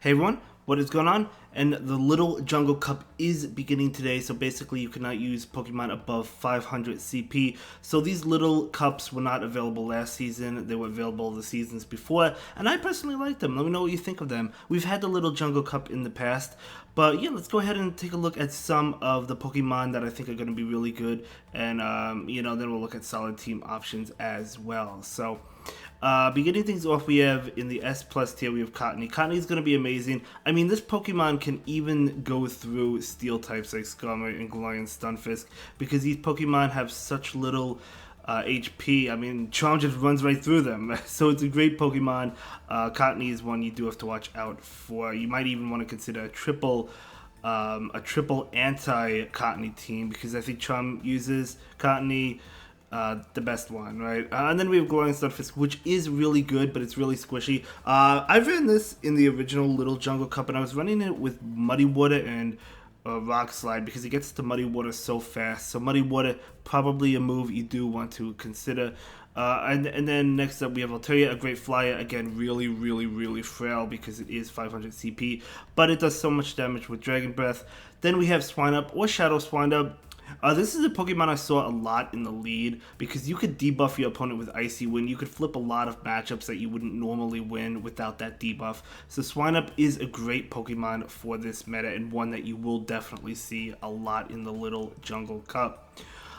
Hey everyone, what is going on? And the Little Jungle Cup is beginning today, so basically you cannot use Pokemon above 500 CP. So these little cups were not available last season, they were available the seasons before, and I personally like them. Let me know what you think of them. We've had the Little Jungle Cup in the past, but yeah, let's go ahead and take a look at some of the Pokemon that I think are going to be really good, and then we'll look at solid team options as well. So beginning things off, we have in the S plus tier, we have Cottonee. Cottonee is going to be amazing. I mean, this Pokemon can even go through steel types like Skarmory and Galarian Stunfisk because these Pokemon have such little HP. I mean, Charm just runs right through them. So it's a great Pokemon. Cottonee is one you do have to watch out for. You might even want to consider a triple anti-Cottonee team because I think Charm uses Cottonee. The best one, right? And then we have Galarian Stunfisk, which is really good, but it's really squishy. I ran this in the original Little Jungle Cup, and I was running it with Muddy Water and Rock Slide because it gets to Muddy Water so fast. So Muddy Water, probably a move you do want to consider. And then next up we have Altaria, a great flyer. Again, really frail because it is 500 CP, but it does so much damage with Dragon Breath. Then we have Swinub or Shadow Swinub. This is a Pokemon I saw a lot in the lead because you could debuff your opponent with Icy Wind. You could flip a lot of matchups that you wouldn't normally win without that debuff. So Swinub is a great Pokemon for this meta and one that you will definitely see a lot in the Little Jungle Cup.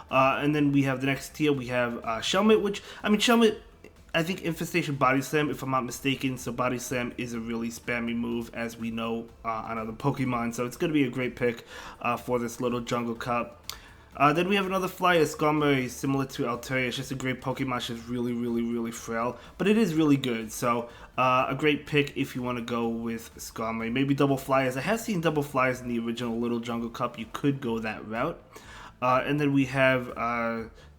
And then we have the next tier, we have Shelmet, which, I mean, Shelmet, I think Infestation Body Slam, if I'm not mistaken. So Body Slam is a really spammy move, as we know on other Pokemon. So it's going to be a great pick for this Little Jungle Cup. Then we have another flyer, Skarmory, similar to Altaria. It's just a great Pokemon. It's just really frail, but it is really good. So a great pick if you want to go with Skarmory. Maybe double flyers. I have seen double flyers in the original Little Jungle Cup. You could go that route. And then we have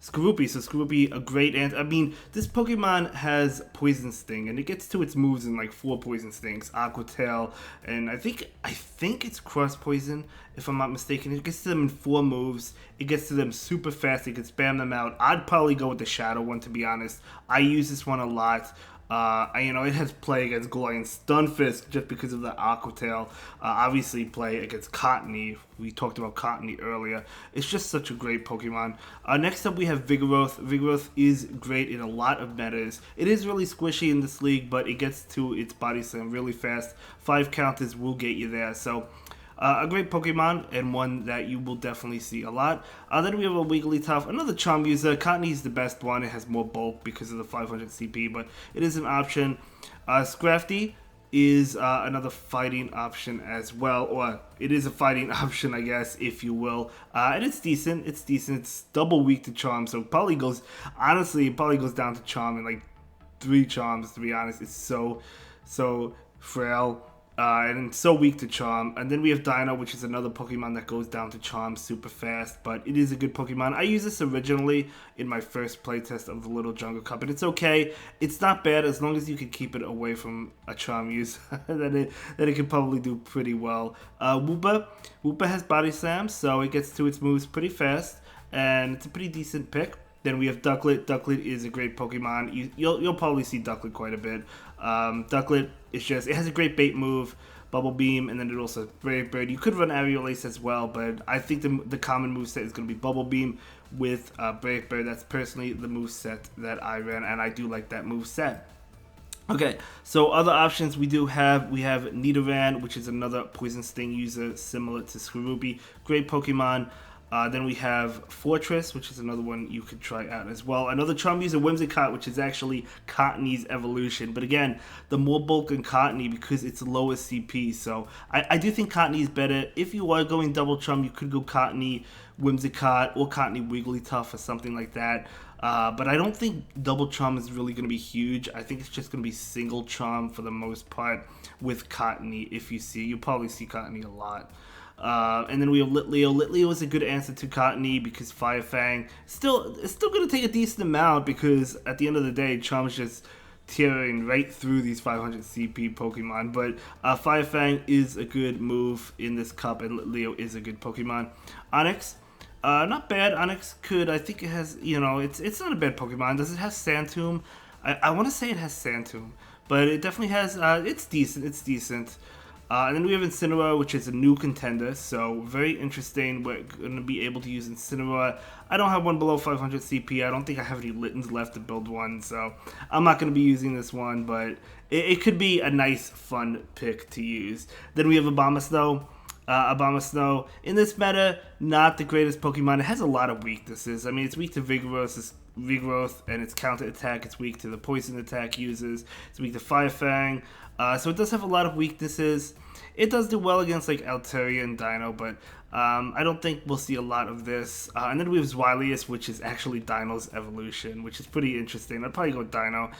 Skorupi. So Skorupi, a great I mean, this Pokemon has Poison Sting, and it gets to its moves in like 4 Poison Stings. Aqua Tail, and I think it's Cross Poison, if I'm not mistaken. It gets to them in 4 moves. It gets to them super fast. It can spam them out. I'd probably go with the Shadow one, to be honest. I use this one a lot. It has play against Galarian Stunfisk just because of the Aqua Tail. Obviously, play against Cottonee. We talked about Cottonee earlier. It's just such a great Pokemon. Next up, we have Vigoroth. Vigoroth is great in a lot of metas. It is really squishy in this league, but it gets to its Body Slam really fast. 5 counters will get you there. So a great Pokemon and one that you will definitely see a lot. Then we have a Wigglytuff, another Charm user. Cottonee is the best one. It has more bulk because of the 500 CP, but it is an option. Scrafty is another fighting option as well, or it is a fighting option, I guess, if you will. And it's decent. It's double weak to Charm, so it probably goes down to Charm in like 3 Charms, to be honest. It's so frail. And so weak to Charm. And then we have Dino, which is another Pokemon that goes down to Charm super fast, but it is a good Pokemon. I used this originally in my first playtest of the Little Jungle Cup, and it's okay. It's not bad as long as you can keep it away from a Charm use. then it can probably do pretty well. Woopa has Body Slam, so it gets to its moves pretty fast, and it's a pretty decent pick. Then we have Ducklet. Ducklet is a great Pokemon. You'll probably see Ducklet quite a bit. Ducklet is just, it has a great bait move, Bubble Beam, and then it also Brave Bird. You could run Aerial Ace as well, but I think the common moveset is going to be Bubble Beam with Brave Bird. That's personally the moveset that I ran, and I do like that moveset. Okay, so other options we have Nidoran, which is another Poison Sting user similar to Skorupi. Great Pokemon. Then we have Fortress, which is another one you could try out as well. Another Charm user, Whimsicott, which is actually Cottonee's evolution. But again, the more bulk in Cottonee because it's lower CP. So I do think Cottonee is better. If you are going double Charm, you could go Cottonee, Whimsicott, or Cottonee Wigglytuff or something like that. But I don't think double Charm is really going to be huge. I think it's just going to be single Charm for the most part with Cottonee. You'll probably see Cottonee a lot. And then we have Litleo. Litleo is a good answer to Cottonee because Fire Fang it's still going to take a decent amount because at the end of the day, Charm's just tearing right through these 500 CP Pokemon. But Fire Fang is a good move in this cup, and Litleo is a good Pokemon. Onyx, not bad. Onyx I think it has, it's not a bad Pokemon. Does it have Sand Tomb? I want to say it has Sand Tomb, but it definitely has, it's decent. And then we have Incineroar, which is a new contender, so very interesting. We're going to be able to use Incineroar. I don't have one below 500 CP. I don't think I have any Littens left to build one, so I'm not going to be using this one, but it could be a nice, fun pick to use. Then we have Abomasnow. Abomasnow, in this meta, not the greatest Pokemon. It has a lot of weaknesses. I mean, it's weak to Vigoroth and its counter attack. It's weak to the poison attack uses. It's weak to Fire Fang. So it does have a lot of weaknesses. It does do well against like Altaria and Dino, but I don't think we'll see a lot of this. And then we have Zweilious, which is actually Dino's evolution, which is pretty interesting. I'd probably go Dino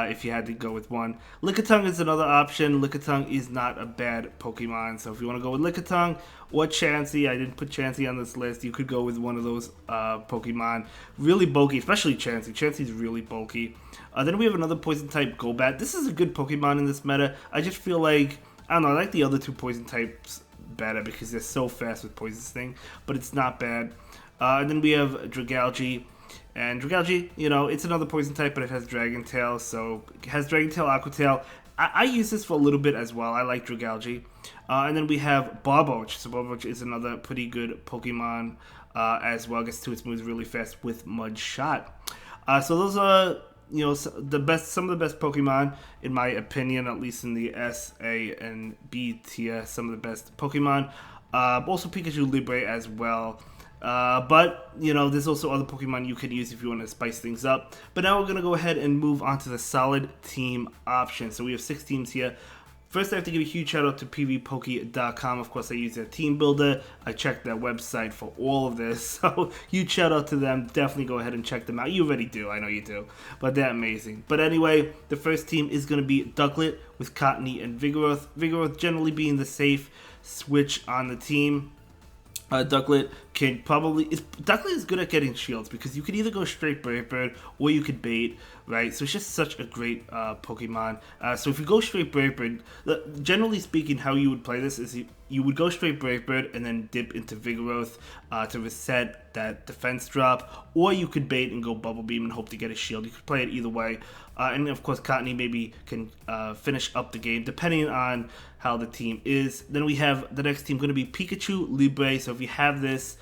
if you had to go with one. Lickitung is another option. Lickitung is not a bad Pokemon, so if you want to go with Lickitung or Chansey, I didn't put Chansey on this list, you could go with one of those Pokemon. Really bulky, especially Chansey. Chansey's really bulky. Then we have another Poison type, Golbat. This is a good Pokemon in this meta. I just feel like, I don't know, I like the other two Poison types better because they're so fast with Poison Sting, but it's not bad. And then we have Dragalge. And Dragalge, you know, it's another Poison type, but it has Dragon Tail, so it has Dragon Tail, Aqua Tail. I use this for a little bit as well. I like Dragalge. And then we have Barboach. So Barboach is another pretty good Pokemon as well. Gets to its moves really fast with Mud Shot. So those are, you know, some of the best Pokemon in my opinion, at least in the S, A, and B tier. Some of the best Pokemon. Also Pikachu Libre as well. But, you know, there's also other Pokemon you can use if you want to spice things up. But now we're going to go ahead and move on to the solid team option. So we have 6 teams here. First, I have to give a huge shout out to pvpoke.com. Of course, I use their team builder. I checked their website for all of this. So, huge shout out to them. Definitely go ahead and check them out. You already do. I know you do. But they're amazing. But anyway, the first team is going to be Ducklet with Cottony and Vigoroth. Vigoroth generally being the safe switch on the team. Ducklet can probably... Ducklet is good at getting shields because you could either go straight Brave Bird or you could bait, right? So it's just such a great Pokemon. So if you go straight Brave Bird, generally speaking, how you would play this is you would go straight Brave Bird and then dip into Vigoroth to reset that defense drop, or you could bait and go Bubble Beam and hope to get a shield. You could play it either way. And of course, Cottony maybe can finish up the game depending on how the team is. Then we have the next team going to be Pikachu Libre. So if you have this,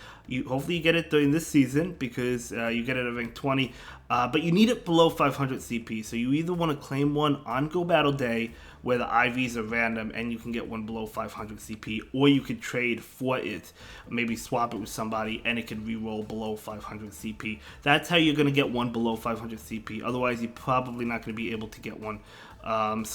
hopefully you get it during this season because you get it at rank 20. But you need it below 500 CP. So you either want to claim one on Go Battle Day where the IVs are random and you can get one below 500 CP, or you could trade for it, maybe swap it with somebody and it can reroll below 500 CP. That's how you're going to get one below 500 CP. Otherwise, you're probably not going to be able to get one. And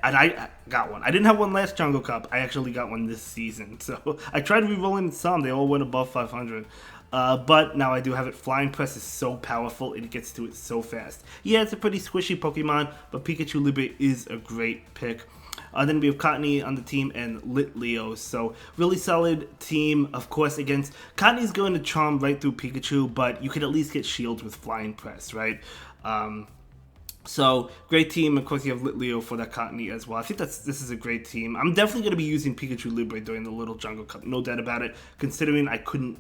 I got one. I didn't have one last Jungle Cup. I actually got one this season. So I tried re-rolling some. They all went above 500. But now I do have it. Flying Press is so powerful. It gets to it so fast. Yeah, it's a pretty squishy Pokemon, but Pikachu Libre is a great pick. Then we have Cottony on the team and Litleo. So really solid team. Of course, against Cottony's going to charm right through Pikachu, but you could at least get shields with Flying Press, right? So, great team. Of course, you have Litleo for that Cottony as well. I think this is a great team. I'm definitely going to be using Pikachu Libre during the Little Jungle Cup. No doubt about it, considering I couldn't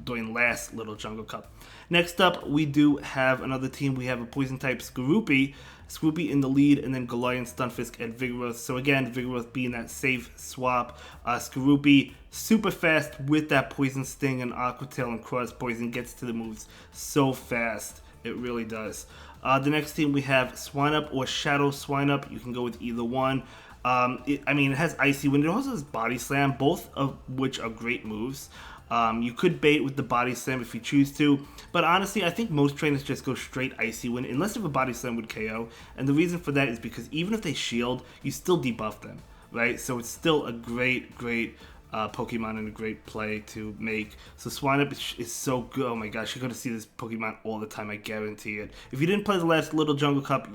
during last Little Jungle Cup. Next up, we do have another team. We have a Poison-type Skorupi. Skorupi in the lead, and then Galarian, Stunfisk, and Vigoroth. So again, Vigoroth being that safe swap. Skorupi, super fast with that Poison Sting and Aqua Tail and Cross Poison. Gets to the moves so fast. It really does. The next team we have Swinub or Shadow Swinub. You can go with either one. It has Icy Wind. It also has Body Slam, both of which are great moves. You could bait with the Body Slam if you choose to, but honestly, I think most trainers just go straight Icy Wind, unless if a Body Slam would KO, and the reason for that is because even if they shield, you still debuff them, right? So it's still a great Pokemon and a great play to make. So Swinub is so good. Oh my gosh, you're going to see this Pokemon all the time, I guarantee it. If you didn't play the last Little Jungle Cup,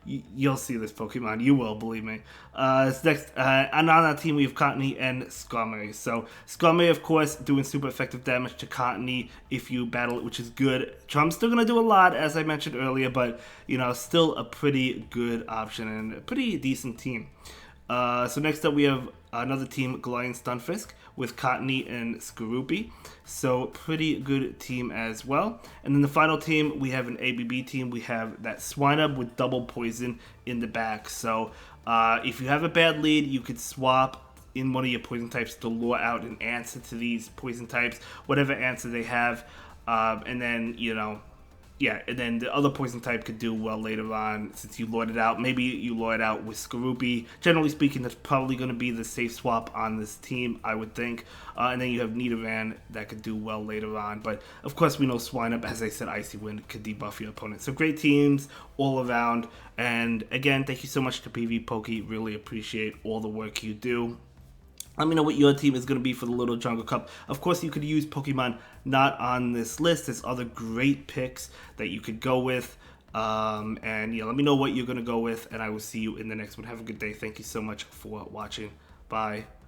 you'll see this Pokemon. You will, believe me. Next, and on that team, we have Cottony and Skarmory. So Skarmory, of course, doing super effective damage to Cottony if you battle it, which is good. Charm's still going to do a lot, as I mentioned earlier, but, you know, still a pretty good option and a pretty decent team. So next up, we have another team, Galarian, Stunfisk, with Cottony and Skorupi. So pretty good team as well. And then the final team, we have an ABB team. We have that Swinub with double poison in the back. So if you have a bad lead, you could swap in one of your poison types to lure out an answer to these poison types, whatever answer they have, and then, you know, yeah, and then the other poison type could do well later on since you lured it out. Maybe you lure it out with Skorupi. Generally speaking, that's probably going to be the safe swap on this team, I would think. And then you have Nidoran that could do well later on. But, of course, we know Swinub, as I said, Icy Wind could debuff your opponent. So great teams all around. And, again, thank you so much to PV Pokey. Really appreciate all the work you do. Let me know what your team is going to be for the Little Jungle Cup. Of course, you could use Pokemon not on this list. There's other great picks that you could go with. And yeah, let me know what you're going to go with, and I will see you in the next one. Have a good day. Thank you so much for watching. Bye.